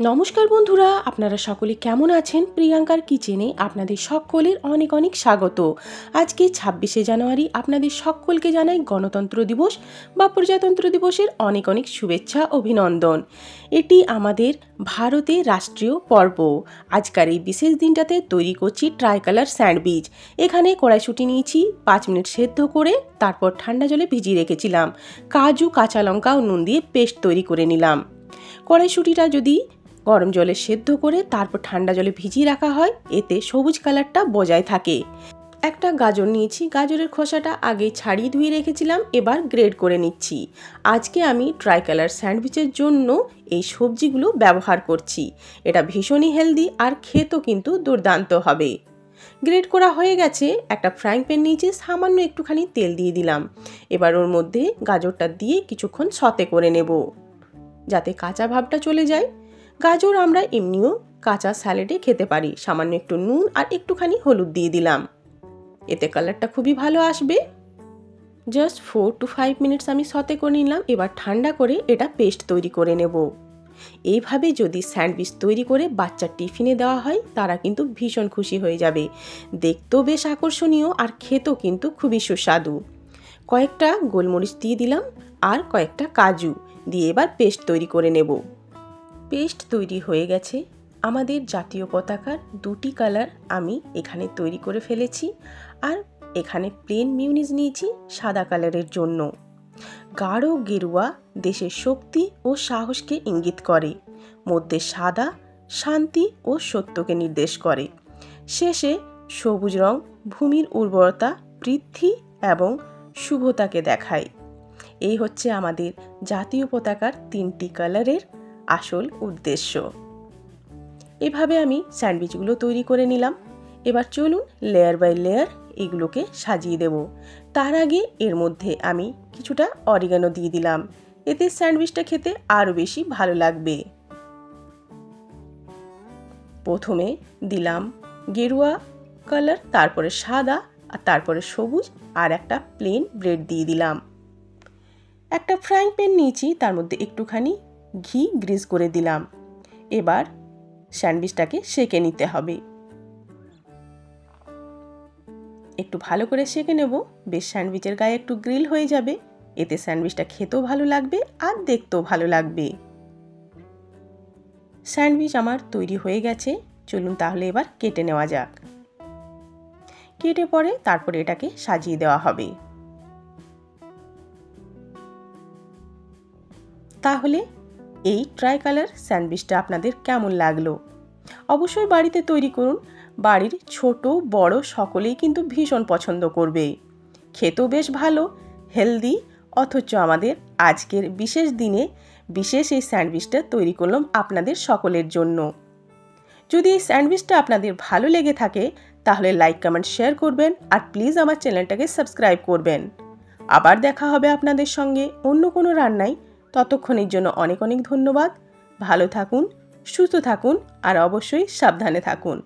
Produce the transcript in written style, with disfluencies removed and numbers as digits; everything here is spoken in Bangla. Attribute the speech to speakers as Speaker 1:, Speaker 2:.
Speaker 1: নমস্কার বন্ধুরা, আপনারা সকলে কেমন আছেন? প্রিয়াঙ্কার কিচেনে আপনাদের সকলের অনেক অনেক স্বাগত। আজকে 26শে জানুয়ারি, আপনাদের সকলকে জানাই গণতন্ত্র দিবস বা প্রজাতন্ত্র দিবসের অনেক অনেক শুভেচ্ছা অভিনন্দন। এটি আমাদের ভারতের রাষ্ট্রীয় পর্ব। আজকের এই বিশেষ দিনটাতে তৈরি করছি ট্রাইকালার স্যান্ডউইচ। এখানে কড়াইশুঁটি নিয়েছি, 5 মিনিট সেদ্ধ করে তারপর ঠান্ডা জলে ভিজিয়ে রেখেছিলাম। কাজু, কাঁচা লঙ্কা ও নুন দিয়ে পেস্ট তৈরি করে নিলাম। কড়াইশুঁটিটা যদি গরম জলে সেদ্ধ করে তারপর ঠান্ডা জলে ভিজিয়ে রাখা হয়, এতে সবুজ কালারটা বজায় থাকে। একটা গাজর নিয়েছি, গাজরের খোসাটা আগে ছাড়িয়ে ধুয়ে রেখেছিলাম, এবার গ্রেড করে নিচ্ছি। আজকে আমি ট্রাইকালার স্যান্ডউইচের জন্য এই সবজিগুলো ব্যবহার করছি। এটা ভীষণই হেলদি আর খেতেও কিন্তু দুর্দান্ত হবে। গ্রেড করা হয়ে গেছে। একটা ফ্রাইং প্যান নিয়েছি, সামান্য একটুখানি তেল দিয়ে দিলাম। এবার ওর মধ্যে গাজরটা দিয়ে কিছুক্ষণ সতে করে নেব, যাতে কাঁচা ভাবটা চলে যায়। গাজর আমরা এমনিও কাঁচা স্যালাডে খেতে পারি। সামান্য একটু নুন আর একটুখানি হলুদ দিয়ে দিলাম, এতে কালারটা খুবই ভালো আসবে। জাস্ট 4 to 5 মিনিটস আমি সতে করে নিলাম। এবার ঠান্ডা করে এটা পেস্ট তৈরি করে নেব। এইভাবে যদি স্যান্ডউইচ তৈরি করে বাচ্চার টিফিনে দেওয়া হয়, তারা কিন্তু ভীষণ খুশি হয়ে যাবে। দেখতেও বেশ আকর্ষণীয় আর খেতেও কিন্তু খুবই সুস্বাদু। কয়েকটা গোলমরিচ দিয়ে দিলাম আর কয়েকটা কাজু দিয়ে এবার পেস্ট তৈরি করে নেব। পেস্ট তৈরি হয়ে গেছে। আমাদের জাতীয় পতাকার দুটি কালার আমি এখানে তৈরি করে ফেলেছি। আর এখানে প্লেন মিউনিস নিয়েছি সাদা কালারের জন্য। গাঢ় গেরুয়া দেশের শক্তি ও সাহসকে ইঙ্গিত করে, মধ্যে সাদা শান্তি ও সত্যকে নির্দেশ করে, শেষে সবুজ রং ভূমির উর্বরতা বৃদ্ধি এবং শুভতাকে দেখায়। এই হচ্ছে আমাদের জাতীয় পতাকার 3টি কালারের আসল উদ্দেশ্য। এভাবে আমি স্যান্ডউইচগুলো তৈরি করে নিলাম। এবার চলুন লেয়ার বাই লেয়ার এগুলোকে সাজিয়ে দেব। তার আগে এর মধ্যে আমি কিছুটা অরিগানো দিয়ে দিলাম, এতে স্যান্ডউইচটা খেতে আরও বেশি ভালো লাগবে। প্রথমে দিলাম গেরুয়া কালার, তারপরে সাদা, আর তারপরে সবুজ, আর একটা প্লেন ব্রেড দিয়ে দিলাম। একটা ফ্রাইং প্যান নিয়েছি, তার মধ্যে একটুখানি ঘি গ্রিজ করে দিলাম। এবার স্যান্ডউইচটাকে সেঁকে নিতে হবে। একটু ভালো করে সেঁকে নেব, বেশ স্যান্ডউইচের গায়ে একটু গ্রিল হয়ে যাবে। এতে স্যান্ডউইচটা খেতেও ভালো লাগবে আর দেখতেও ভালো লাগবে। স্যান্ডউইচ আমার তৈরি হয়ে গেছে। চলুন তাহলে এবার কেটে নেওয়া যাক। কেটে পরে তারপরে এটাকে সাজিয়ে দেওয়া হবে। তাহলে এই ট্রাইকালার স্যান্ডউইচটা আপনাদের কেমন লাগলো? অবশ্যই বাড়িতে তৈরি করুন। বাড়ির ছোট বড় সকলেই কিন্তু ভীষণ পছন্দ করবে। খেতেও বেশ ভালো, হেলদি, অথচ আমাদের আজকের বিশেষ দিনে বিশেষ এই স্যান্ডউইচটা তৈরি করলাম আপনাদের সকলের জন্য। যদি এই স্যান্ডউইচটা আপনাদের ভালো লেগে থাকে তাহলে লাইক কমেন্ট শেয়ার করবেন আর প্লিজ আমার চ্যানেলটাকে সাবস্ক্রাইব করবেন। আবার দেখা হবে আপনাদের সঙ্গে অন্য কোনো রান্নায়। ততক্ষণের জন্য অনেক অনেক ধন্যবাদ। ভালো থাকুন, সুস্থ থাকুন আর অবশ্যই সাবধানে থাকুন।